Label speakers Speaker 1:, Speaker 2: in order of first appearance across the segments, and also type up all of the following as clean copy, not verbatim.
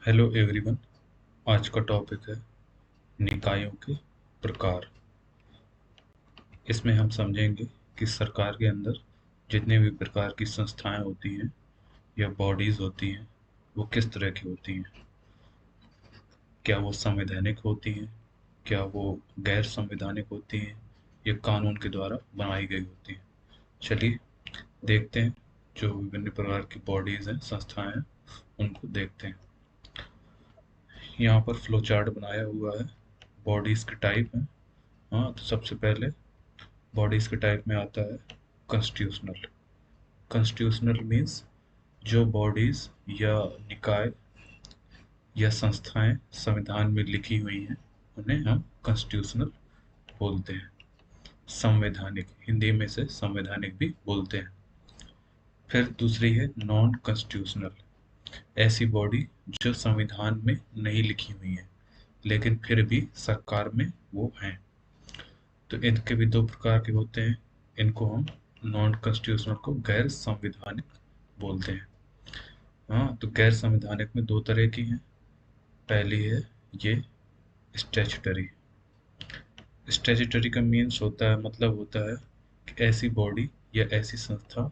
Speaker 1: Hello everyone. आज का topic है निकायों के प्रकार। इसमें हम समझेंगे कि सरकार के अंदर जितने भी प्रकार की संस्थाएं होती हैं या बॉडीज होती हैं वो किस तरह की होती हैं। क्या वो संवैधानिक होती हैं, क्या वो गैर संवैधानिक होती हैं, या कानून के द्वारा बनाई गई होती हैं। चलिए देखते हैं, जो विभिन्न प्रकार की बॉडीज हैं, संस्थाएं हैं, उनको देखते हैं। यहाँ पर फ्लो चार्ट बनाया हुआ है। बॉडीज के टाइप हैं। हाँ, तो सबसे पहले बॉडीज के टाइप में आता है कॉन्स्टिट्यूशनल। कॉन्स्टिट्यूशनल मीन्स जो बॉडीज या निकाय या संस्थाएं संविधान में लिखी हुई हैं उन्हें हम कॉन्स्टिट्यूशनल बोलते हैं। संवैधानिक, हिंदी में से संवैधानिक भी बोलते हैं। फिर दूसरी है नॉन कॉन्स्टिट्यूशनल। ऐसी बॉडी जो संविधान में नहीं लिखी हुई है लेकिन फिर भी सरकार में वो हैं। तो इनके भी दो प्रकार के होते हैं। इनको हम नॉन कॉन्स्टिट्यूशनल को गैर संवैधानिक बोलते हैं। हाँ, तो गैर संवैधानिक में दो तरह की हैं। पहली है ये स्टैच्यूटरी। स्टैच्यूटरी का मीन्स होता है, मतलब होता है कि ऐसी बॉडी या ऐसी संस्था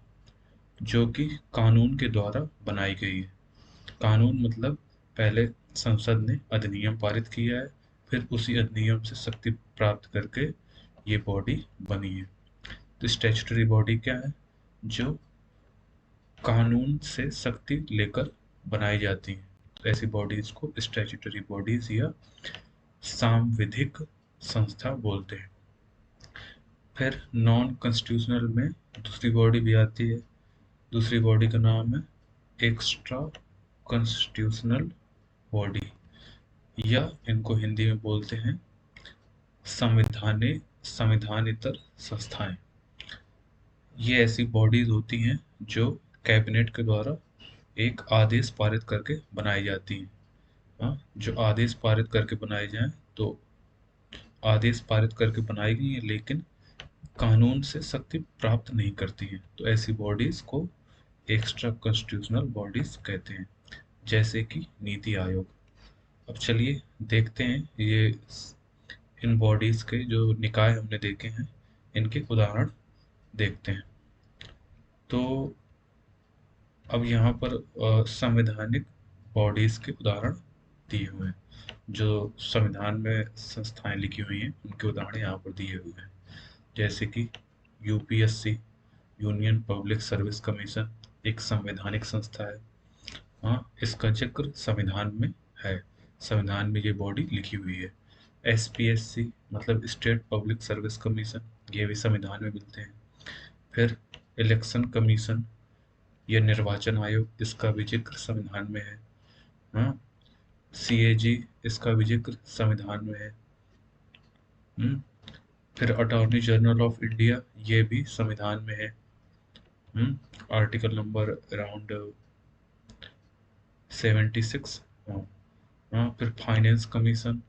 Speaker 1: जो कि कानून के द्वारा बनाई गई है। कानून मतलब पहले संसद ने अधिनियम पारित किया है, फिर उसी अधिनियम से शक्ति प्राप्त करके ये बॉडी बनी है। तो स्टैच्यूटरी बॉडी क्या है? जो कानून से शक्ति लेकर बनाई जाती हैं। तो ऐसी बॉडीज को स्टैच्यूटरी बॉडीज या सांविधिक संस्था बोलते हैं। फिर नॉन कॉन्स्टिट्यूशनल में दूसरी बॉडी भी आती है। दूसरी बॉडी का नाम है एक्स्ट्रा कॉन्स्टिट्यूशनल बॉडी, या इनको हिंदी में बोलते हैं संविधानेतर संस्थाएं। ये ऐसी बॉडीज होती हैं जो कैबिनेट के द्वारा एक आदेश पारित करके बनाई जाती हैं। हाँ, जो आदेश पारित करके बनाई जाए, तो आदेश पारित करके बनाई गई है लेकिन कानून से शक्ति प्राप्त नहीं करती हैं, तो ऐसी बॉडीज को एक्स्ट्रा कॉन्स्टिट्यूशनल बॉडीज कहते हैं, जैसे कि नीति आयोग। अब चलिए देखते हैं ये इन बॉडीज के जो निकाय हमने देखे हैं इनके उदाहरण देखते हैं। तो अब यहाँ पर संवैधानिक बॉडीज के उदाहरण दिए हुए हैं। जो संविधान में संस्थाएं लिखी हुई हैं उनके उदाहरण यहाँ पर दिए हुए हैं। जैसे कि UPSC, union public service commission, एक संवैधानिक संस्था है। हाँ, इसका जिक्र संविधान में है, संविधान में ये बॉडी लिखी हुई है। एसपीएससी मतलब स्टेट पब्लिक सर्विस कमीशन, ये भी संविधान में मिलते हैं। फिर इलेक्शन कमीशन या निर्वाचन आयोग, इसका भी जिक्र संविधान में है। हाँ, सीएजी, इसका भी जिक्र संविधान में है। हम्म, फिर अटॉर्नी जनरल ऑफ इंडिया, ये भी संविधान में है। Article number around 76। हाँ। हाँ, फिर फाइनेंस कमीशन,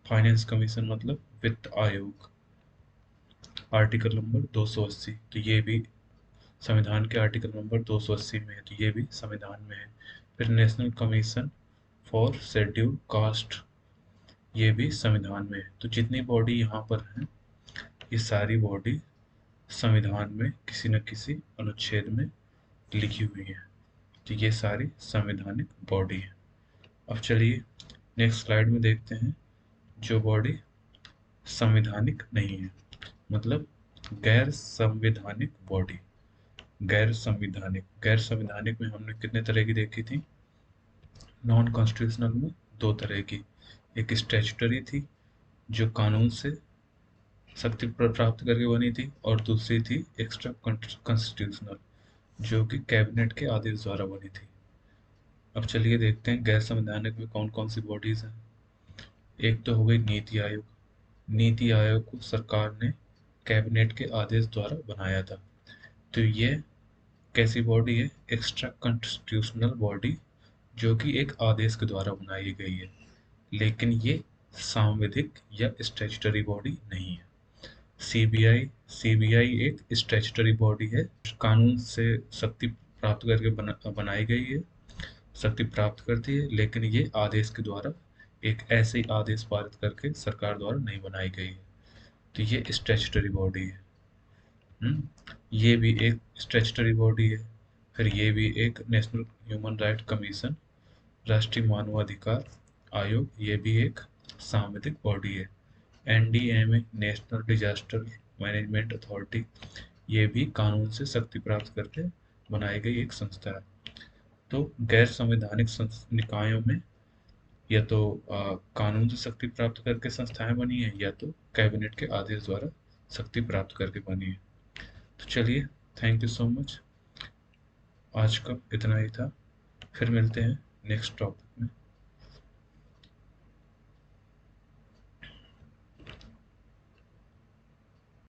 Speaker 1: फाइनेंस कमीशन मतलब वित्त आयोग, आर्टिकल नंबर 280, तो ये भी संविधान के आर्टिकल नंबर 280 में है, तो ये भी संविधान में है। फिर national commission for schedule caste, ये भी संविधान में है। तो जितनी बॉडी यहाँ पर है ये सारी बॉडी संविधान में किसी न किसी अनुच्छेद में लिखी हुई है। तो ये सारी संवैधानिक बॉडी है। अब चलिए नेक्स्ट स्लाइड में देखते हैं जो बॉडी संवैधानिक नहीं है, मतलब गैर संवैधानिक बॉडी। गैर संवैधानिक में हमने कितने तरह की देखी थी? नॉन कॉन्स्टिट्यूशनल में दो तरह की। एक स्टैच्यूटरी थी जो कानून से शक्ति प्राप्त करके बनी थी, और दूसरी थी एक्स्ट्रा कॉन्स्टिट्यूशनल जो कि कैबिनेट के आदेश द्वारा बनी थी। अब चलिए देखते हैं गैर संवैधानिक में कौन कौन सी बॉडीज हैं। एक तो हो गई नीति आयोग। नीति आयोग को सरकार ने कैबिनेट के आदेश द्वारा बनाया था। तो ये कैसी बॉडी है? एक्स्ट्रा कॉन्स्टिट्यूशनल बॉडी जो कि एक आदेश के द्वारा बनाई गई है, लेकिन ये सांविधिक या स्टैच्यूटरी बॉडी नहीं है। सीबीआई, सीबीआई एक स्टैच्यूटरी बॉडी है, कानून से शक्ति प्राप्त करके बनाई गई है। शक्ति प्राप्त करती है, लेकिन ये आदेश के द्वारा एक ऐसे आदेश पारित करके सरकार द्वारा नहीं बनाई गई है। तो ये स्टैट्यूटरी बॉडी है। ये भी एक स्टैट्यूटरी बॉडी है। फिर ये भी एक नेशनल ह्यूमन राइट कमीशन, राष्ट्रीय मानवाधिकार आयोग, ये भी एक सांविधिक बॉडी है। NDMA, national disaster management authority, ये भी कानून से शक्ति प्राप्त करके बनाई गई एक संस्था है। तो गैर संवैधानिक निकायों में या तो कानून से शक्ति प्राप्त करके संस्थाएं बनी है, या तो कैबिनेट के आदेश द्वारा शक्ति प्राप्त करके बनी है। तो चलिए, थैंक यू सो मच। आज का इतना ही था। फिर मिलते हैं नेक्स्ट टॉपिक।